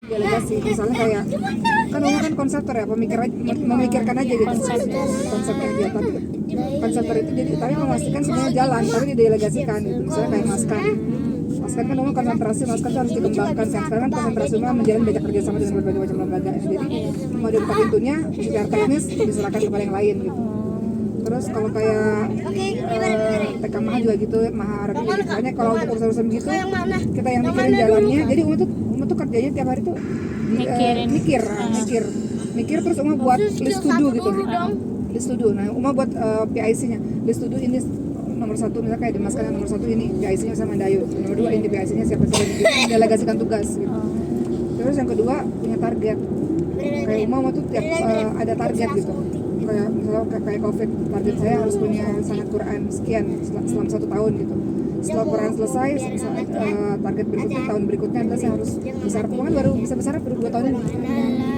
delegasi. Misalnya kayak kan Uma kan konseptor ya, memikirkan aja gitu konsepnya dia, tapi konseptor itu jadi tapi memastikan semuanya jalan, tapi didelegasikan gitu. Misalnya kayak Maskan kan Uma konsentrasi, Maskan tuh harus dikembangkan kan. Sekarang kan konsentrasi Uma menjalin banyak kerjasama dengan berbagai macam lembaga, jadi mau dibuka pintunya secara teknis diserahkan kepada yang lain gitu. Terus kalau kayak TK Maha juga gitu, Maha Arab juga gitu. Makanya kalau untuk urusan gitu kita yang mikirin jalannya. Jadi Uma tuh kerjanya tiap hari tuh mikir terus Uma buat list to do gitu. List to do. Nah, Uma buat PIC-nya. List to do ini nomor 1 misalnya kayak Dimas kan nomor 1 ini PIC-nya sama Dayu. Nomor 2 ini PIC-nya siapa delegasikan tugas gitu. Terus yang kedua punya target. Kayak Uma tuh tiap ada target gitu. Kayak misalnya kayak COVID, target saya harus punya sanad Quran sekian selama 1 tahun gitu. Setelah Quran selesai, target berikutnya tahun berikutnya adalah saya harus besar keuangan baru bisa besar baru 2 tahun ini.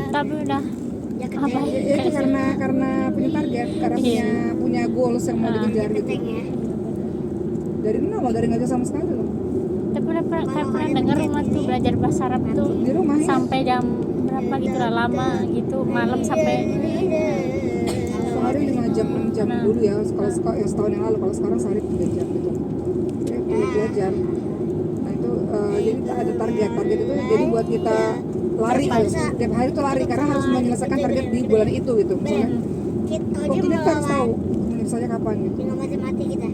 Tapi udah apa? Ya, itu karena punya target, karena punya goals yang mau dikejar gitu. Dari nol loh, dari nggak ada sama sekali loh. Tapi pernah dengar Uma tuh belajar bahasa Arab tuh di rumah ya? Sampai jam berapa gitu lah, lama gitu, malam sampai sehari 5 jam 6 jam dulu ya, kalau ya setahun yang lalu, kalau sekarang sehari 3 jam gitu ya, belajar. Nah itu jadi ada target itu jadi buat kita lari tiap hari tuh lari karena harus menyelesaikan target di bulan itu gitu. Misalnya waktu ini kita harus tahu misalnya kapan gitu kayak gitu.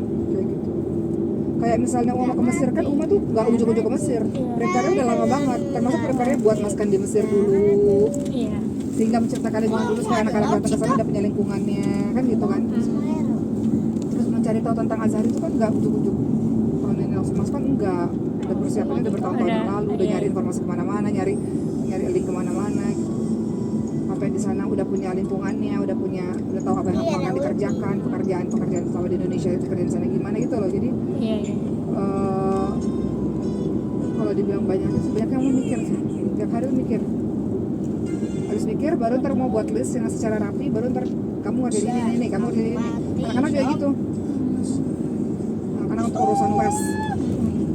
Kayak misalnya Uma ke Mesir kan Uma tuh nggak ujuk-ujuk ke Mesir, prepare udah lama banget, termasuk prepare buat Maskan di Mesir dulu sehingga menceritakan lingkungan dulu supaya anak-anak datang ke sana udah punya lingkungannya kan gitu kan. Terus mencari tahu tentang Azhar itu kan nggak ujuk-ujuk. Kalau ini langsung masuk kan enggak, udah persiapannya udah bertahun-tahun yang lalu, udah nyari informasi kemana-mana, nyari link kemana-mana gitu. Sampai di sana udah punya lingkungannya, udah tahu apa yang akan dikerjakan, pekerjaan selama di Indonesia itu kerjaan di sana gimana gitu loh. Jadi kalau dibilang banyak sebenarnya kamu mikir sih, tiap hari mikir. Harus mikir, baru ntar mau buat list yang secara rapi, baru ntar kamu ada ini, kamu ada ini. Anak-anak juga gitu. Anak-anak untuk urusan les.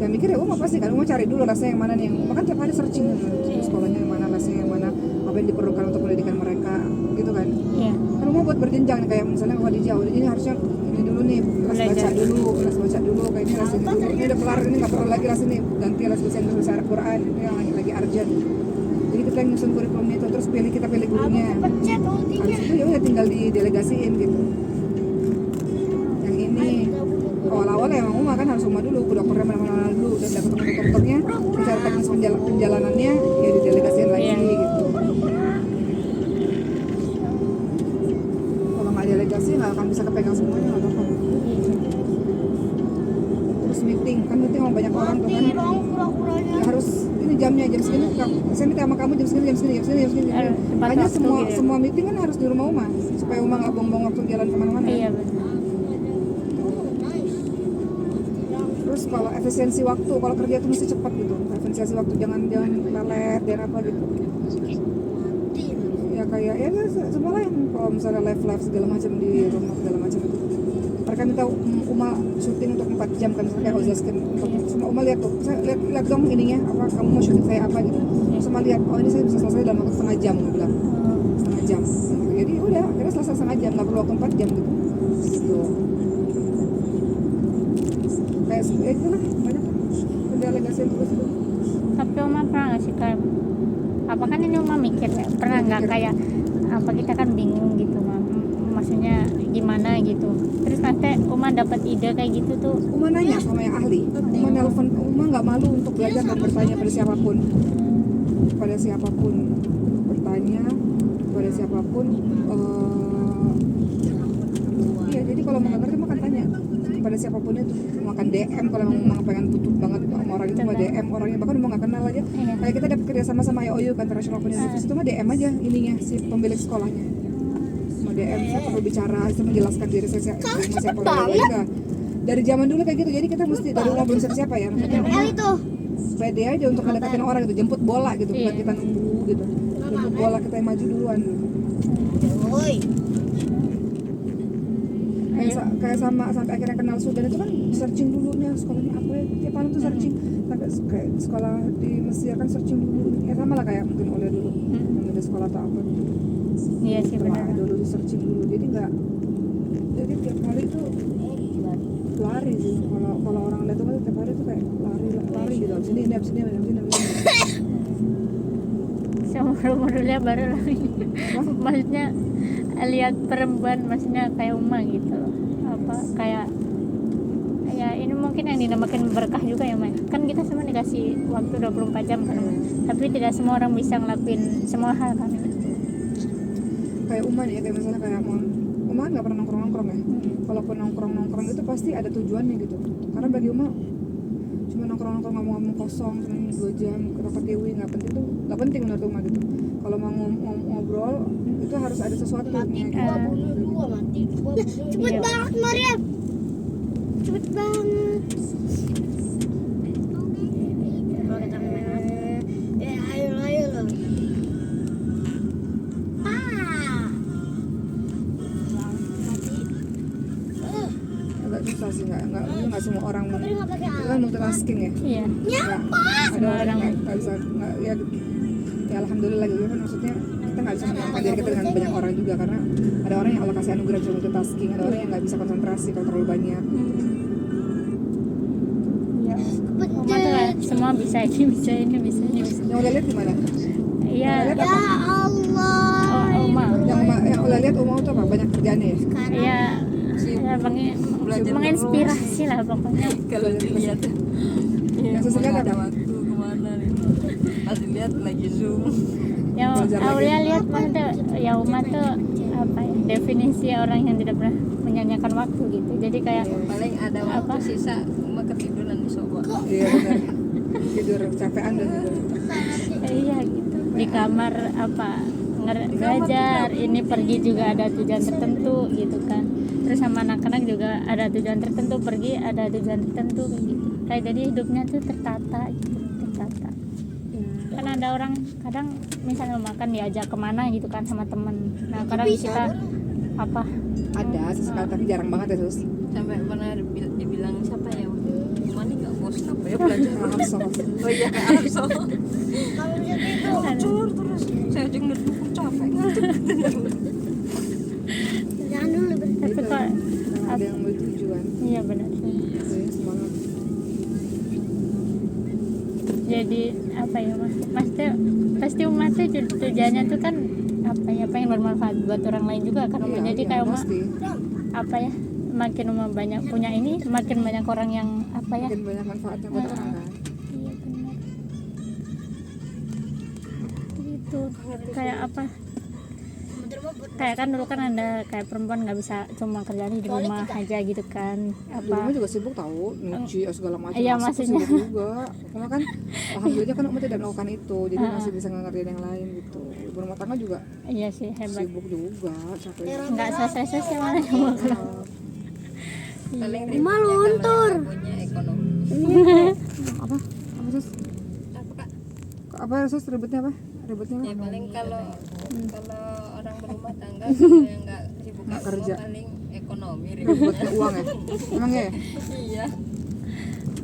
Ya mikir ya, mau pasti kan, mau cari dulu lesnya yang mana nih, bahkan tiap hari searching sekolahnya yang mana, lesnya yang mana, apa yang diperlukan untuk pendidikan mereka, gitu kan. Kalau mau buat berjenjang, kayak misalnya Khadijah, ini harusnya ini dulu nih, les baca dulu, kayak ini les ini dulu, ini udah kelar, ini nggak perlu lagi les ini, ganti les bahasa Al-Quran, itu yang lagi urgent. Jadi kita yang nyusun kurikulumnya itu, terus kita pilih gurunya. Habis itu ya udah tinggal didelegasiin gitu. Yang ini awal-awal emang Uma kan harus Uma dulu, ke dokternya mana-mana dulu, dan dapat ketemu dokternya, secara teknis penjalanannya ya didelegasiin lagi gitu. Kalau nggak delegasi nggak akan bisa kepegang semuanya, nggak apa-apa. Terus meeting sama banyak orang tuh kan, ya harus jamnya jam segini, saya minta sama kamu jam segini. Hanya semua meeting kan harus di rumah Uma supaya Uma nggak buang-buang waktu jalan kemana-mana. Iya benar. Terus kalau efisiensi waktu, kalau kerja itu mesti cepat gitu. Efisiensi waktu jangan lelet dan apa gitu. Ya kayak ya semua lah yang kalau misalnya live segala macam di rumah segala macam itu. Mereka minta Uma syuting untuk 4 jam kan, misalnya kayak Ozaskin. Semua Uma lihat tuh, saya lihat dong ininya, apa kamu mau syuting saya apa gitu. Sama lihat, oh ini saya bisa selesai dalam waktu setengah jam, bilang setengah jam. Jadi udah, akhirnya selesai setengah jam, nggak perlu waktu 4 jam gitu. Kayak itu lah, banyak pendelegasian terus itu. Tapi Uma pernah nggak sih kayak, apa kan ini Uma mikir ya, pernah nggak kayak apa kita kan bingung gitu maksudnya gimana gitu, terus nanti Uma dapat ide kayak gitu tuh, Uma nanya sama yang ahli, Uma nelfon, Uma nggak malu untuk belajar dan bertanya pada siapapun bertanya pada siapapun. Iya, jadi kalau mau ngerti makan tanya pada siapapun itu, makan DM kalau memang pengen butuh banget sama orang itu, mau DM orangnya, bahkan mau nggak kenal aja. Kayak kita dapat kerja sama IOU kan, International Open University, itu mah DM aja ininya si pemilik sekolahnya. DM, saya perlu bicara, saya menjelaskan diri saya siapa juga. Dari zaman dulu kayak gitu, jadi kita mesti dari rumah belum siapa ya, maksudnya pede aja untuk mendekatin orang gitu, jemput bola gitu, bukan kita nunggu gitu, jemput bola kita yang maju duluan gitu. kayak sama sampai akhirnya kenal Sudan itu kan searching dulunya sekolahnya apa ya, tiap malam tuh searching sampai kayak sekolah di Mesir kan searching dulu ya, sama lah kayak mungkin oleh dulu ada sekolah atau apa gitu. Iya sih benar. Dulu di searching dulu, jadi nggak, jadi tiap hari tuh lari sih. Kalau orang lihat tuh kan tiap hari tuh kayak lari gitu, abis ini abis ini. Seumur-umurnya baru lagi. Maksudnya lihat perempuan, maksudnya kayak Uma gitu loh. Apa kayak ya ini mungkin yang dinamakan berkah juga ya Mai. Kan kita semua dikasih waktu 24 jam kan. Tapi tidak semua orang bisa ngelakuin semua hal kan. Kayak Uma nih ya, kayak misalnya kayak Uma nggak pernah nongkrong ya. Kalaupun nongkrong itu pasti ada tujuannya gitu. Karena bagi Uma cuma nongkrong ngomong kosong cuma 2 jam kata Dewi nggak penting menurut Uma gitu. Kalau mau ngobrol itu harus ada sesuatu gitu. Cepet banget Maria, cepet banget. Ayo loh. Agak susah sih, nggak semua orang itu kan multitasking ya. Iya. Ada orang yang nggak bisa ya alhamdulillah gitu kan, maksudnya kita nggak bisa menyamakan diri kita dengan banyak orang juga, karena ada orang yang Allah kasih anugerah bisa multitasking, ada orang yang nggak bisa konsentrasi kalau terlalu banyak. Iya. Uma tuh lah, semua bisa ini bisa. Yang udah lihat gimana? Iya. Ya Allah. Uma. Yang udah lihat Uma tuh apa? Banyak kerjaannya ya? Iya. Ya menginspirasi lah pokoknya. Kalau dilihat Yang sesuai ada apa? waktu kemana nih, pas dilihat lagi zoom. Yang Belajar lagi. Aulia lihat maksudnya ya Uma tuh apa ya, definisi orang yang tidak pernah menyanyiakan waktu gitu. Jadi kayak Paling ada waktu Apa? sisa cuma ketiduran di sofa. Iya benar. Tidur capean dan tidur. iya gitu. Di kamar apa belajar, ini pergi juga ada tujuan tertentu gitu kan. Terus sama anak-anak juga ada tujuan tertentu, pergi ada tujuan tertentu kayak gitu. Kayak jadi hidupnya tuh tertata gitu, tertata. Kan ada orang kadang misalnya makan diajak kemana gitu kan sama temen. Nah kadang kita apa Ada sesekali tapi jarang banget ya sus. Sampai pernah dibilang siapa ya, Mani nggak bosan apa ya belajar. Oh iya kayak Arso. Hancur terus saya aja ngeduk capek ngantuk. Jangan dulu tapi kok Ada yang bertujuan. iya benar sih. Saya semangat. Jadi apa ya pasti umat tuh tujuannya tuh kan apa ya, pengen bermanfaat buat orang lain juga kan Uma. Jadi kayak Uma pasti. apa ya, makin Uma banyak punya ini makin banyak orang yang apa ya, Makin banyak manfaatnya buat orang kan. iya benar gitu. Kayak apa, kayak kan dulu kan ada kayak perempuan nggak bisa cuma kerjaan di rumah aja gitu kan Di apa. rumah juga sibuk tahu, nyuci segala macam. Iya, masak tuh maksudnya. sibuk juga. Cuma kan alhamdulillah kan umat tidak melakukan itu, jadi masih bisa ngerjain yang lain gitu. Ibu rumah tangga juga Iya sih hebat, sibuk juga, capek. nggak selesai mana cuma kalau Paling Uma ribetnya luntur. kalau punya ekonomi. Apa sus? Apa kak? Apa sus ribetnya apa? Ribetnya Ya apa? paling kalau orang berumah tangga kalau yang nggak sibuk Nggak apa kerja. paling ekonomi ribet. Ribetnya uang ya? Emang ya? Iya.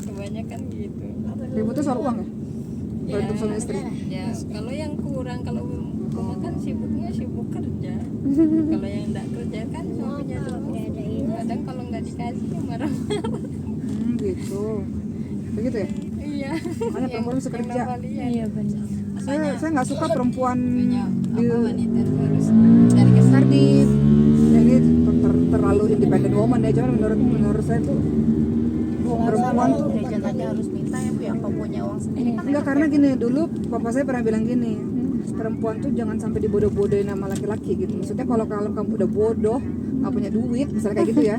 Kebanyakan gitu. Ribetnya soal uang ya? Ya, Untuk suami istri. ya kalau yang kurang, kalau rumah kan sibuknya sibuk kerja. Kalau yang nggak kerja kan suaminya dulu. Kadang kalau nggak dikasih ya marah. Gitu. Begitu ya? Iya. Makanya perempuan bisa kerja. iya benar. Saya nggak suka perempuan Punya di apa wanita tuh harus cari kesan. Sardip. Jadi terlalu independent woman ya, cuman menurut saya tuh perempuan tuh harus minta ya apa punya uang sendiri. enggak, karena gini, dulu papa saya pernah bilang gini, perempuan tuh jangan sampai dibodoh-bodohin sama laki-laki gitu. Maksudnya kalau kamu udah bodoh, nggak punya duit, misalnya kayak gitu ya,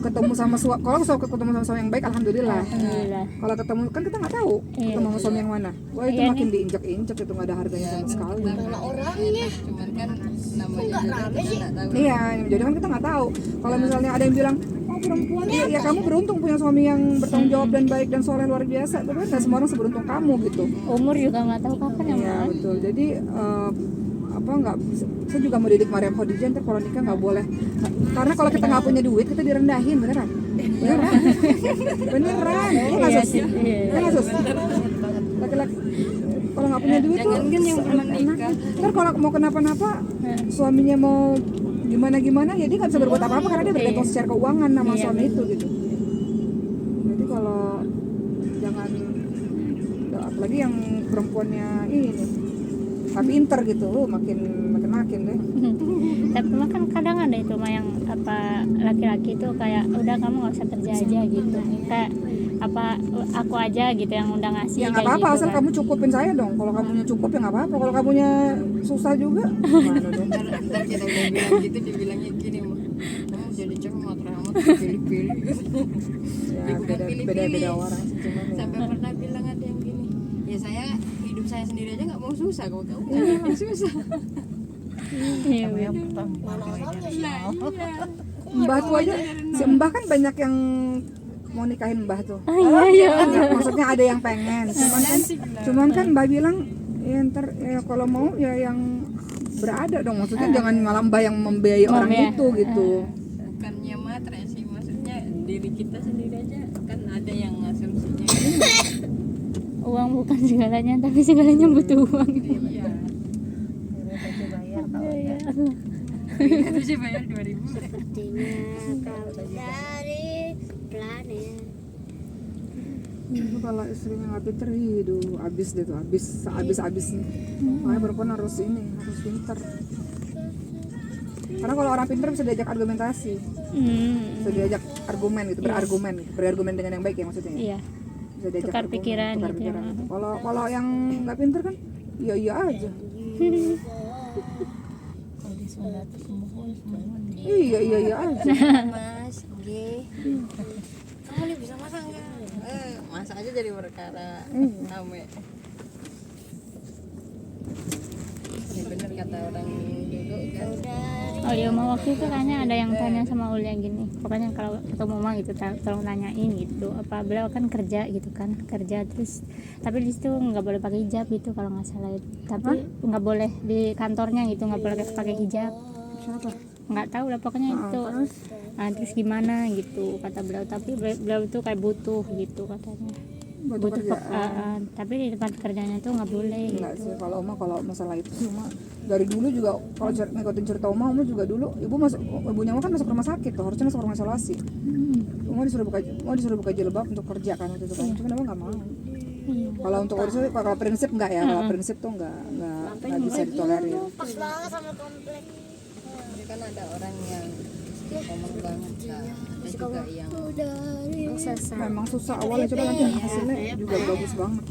ketemu sama kalau ketemu sama suami yang baik, alhamdulillah. Alhamdulillah. Kalau ketemu kan kita nggak tahu Iya. ketemu sama suami yang mana. Wah itu Iya, makin diinjak-injak, itu nggak ada harganya sama sekali. orangnya Cuman kan namanya juga kita nggak tahu. Iya, jadi kan kita nggak tahu. Kalau misalnya ada yang bilang, oh perempuan, ya kamu beruntung punya suami yang bertanggung jawab dan baik dan soleh luar biasa. Tapi kan nggak semua orang seberuntung kamu gitu. Umur juga nggak tahu kapan ya Iya Mas. betul. Jadi apa nggak, saya juga mau didik Mariam Khadijah ntar kalau nikah nggak boleh, karena kalau kita nggak punya duit kita direndahin, beneran beneran. Iya nggak sus? Iya nggak sus? Laki-laki kalau nggak punya duit tuh Jangan kan yang belum nikah. ntar kalau mau kenapa-napa suaminya mau gimana ya dia nggak bisa berbuat apa-apa karena dia bergantung secara keuangan sama suami itu gitu. Jadi kalau jangan, apalagi yang perempuannya ini tapi pinter gitu, makin deh. Tapi mah kan kadang ada itu mah yang apa laki-laki itu kayak udah kamu nggak usah kerja aja gitu, kayak apa aku aja gitu yang udah ngasih. Ya nggak kayak apa-apa gitu asal kan. kamu cukupin saya dong. Kalau kamunya cukup ya nggak apa-apa. Kalau kamunya susah juga gimana dong? Ntar kita udah bilang gitu, dibilangnya gini mah, kamu jadi cewek matre amat pilih-pilih gitu. Ya beda orang sih, cuman ya. Sampai pernah bilang ada yang gini, ya saya hidup saya sendiri aja nggak mau susah, kalau kamu nggak bikin susah. Iya, iya. Mbah tuh aja, si Mbah kan banyak yang mau nikahin Mbah tuh. Iya. Maksudnya ada yang pengen, cuman kan Mbah bilang ya ntar ya kalau mau ya yang berada dong, maksudnya jangan malah Mbah yang membiayai orang ya. itu gitu. Bukannya matre sih, maksudnya diri kita sendiri aja kan ada yang asumsinya. Uang bukan segalanya, tapi segalanya butuh uang. Iya. Iya. Itu sih bayar 2.000. Sepertinya kau dari planet. Itu kalau istrinya nggak pinter, hidup abis deh tuh, abisnya. Makanya perempuan harus pinter. Karena kalau orang pinter bisa diajak argumentasi, bisa diajak argumen gitu, berargumen dengan yang baik ya maksudnya. Iya. Bisa diajak Tukar argumen, pikiran tukar gitu ya. pikiran. Kalau yang nggak pinter kan, iya aja. Iya aja. Mas, G. Kamu nih bisa masak nggak? Masak aja jadi perkara rame. Ini bener kata orang dulu kan. Oh iya, mau waktu itu kayaknya ada yang tanya sama Ulia gini, pokoknya kalau ketemu mama gitu tolong tanyain gitu, apa beliau kan kerja gitu kan, kerja terus tapi di situ nggak boleh pakai hijab gitu kalau nggak salah itu, tapi nggak boleh di kantornya gitu, nggak boleh pakai hijab. Siapa? Nggak tahu lah pokoknya itu. Nah, terus gimana gitu kata beliau, tapi beliau itu kayak butuh gitu katanya, Butuh kerja. tapi di tempat kerjanya tuh nggak boleh Enggak gitu. sih, kalau masalah itu sih dari dulu juga kalau ngikutin cerita Oma juga dulu ibunya kan masuk rumah sakit tuh, harusnya masuk rumah isolasi. Oma disuruh buka jilbab untuk kerja kan waktu itu kan, cuma Oma nggak mau. Kalau untuk urusan kalau prinsip enggak ya, kalau prinsip tuh enggak bisa ditolerir. Pas banget sama komplek. Jadi kan ada orang yang ngomong banget kan. Ada juga yang Memang susah awalnya, coba nanti hasilnya juga bagus banget.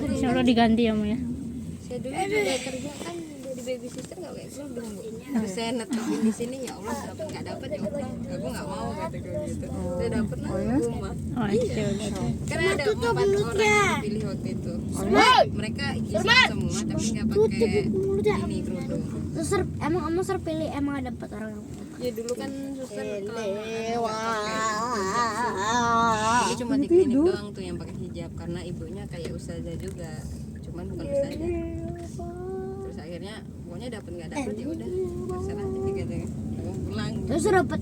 Disuruh diganti ya, ya. saya dulu juga kerja kan jadi babysitter nggak kayak kerudung bu. Terus saya netepin di sini, ya Allah dapat nggak dapat ya Allah, aku nggak mau kata gue gitu. Saya dapat lah rumah. Oh iya. Karena ada 4 orang yang dipilih waktu itu. Mereka Islam semua tapi nggak pakai ini kerudung. Terus emang pilih emang ada 4 orang. Ya dulu kan suster kelamaan jadi cuma di klinik doang tuh yang pakai hijab karena ibunya kayak ustazah juga, cuman bukan ustazah. Terus akhirnya pokoknya dapat nggak dapat ya udah terserah aja gitu. Aku pulang. Terus dapat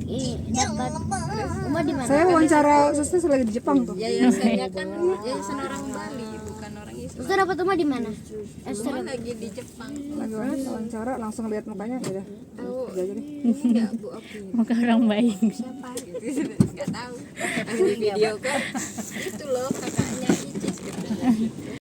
rumah di mana? Saya wawancara suster lagi di Jepang tuh. Ya saya kan yayasan orang Bali bukan orang Islam. Terus dapat rumah di mana? Rumah lagi di Jepang. Lagi wawancara langsung lihat mukanya ya udah. Kerja aja deh. Enggak bu, oke. Muka orang baik. Siapa gitu nggak tahu. Pas di video kan itu loh kakaknya Icis gitu.